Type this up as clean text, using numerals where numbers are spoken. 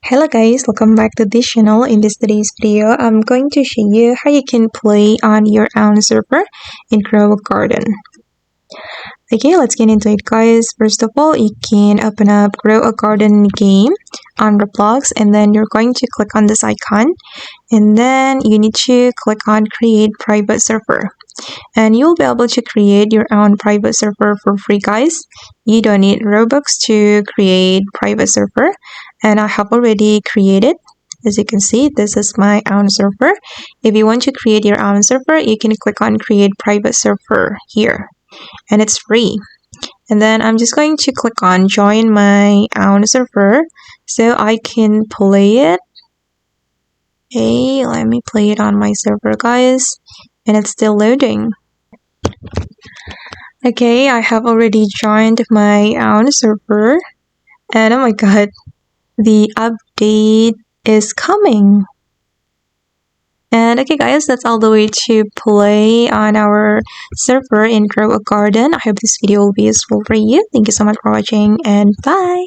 Hello guys, welcome back to this channel. In today's video, I'm going to show you how you can play on your own server in Garden. Okay, let's get into it guys. First of all, you can open up Grow a Garden game on Roblox, and then you're going to click on this icon, and then you need to click on create private server. And you'll be able to create your own private server for free guys. You don't need Robux to create private server, and I have already created. As you can see, this is my own server. If you want to create your own server, you can click on create private server here, and it's free. And then I'm just going to click on join my own server so I can play it. Okay, let me play it on my server guys, and it's still loading. Okay, I have already joined my own server, and oh my god, the update is coming. And okay guys, that's all the way to play on our server in Grow a Garden. I hope this video will be useful for you. Thank you so much for watching, and bye!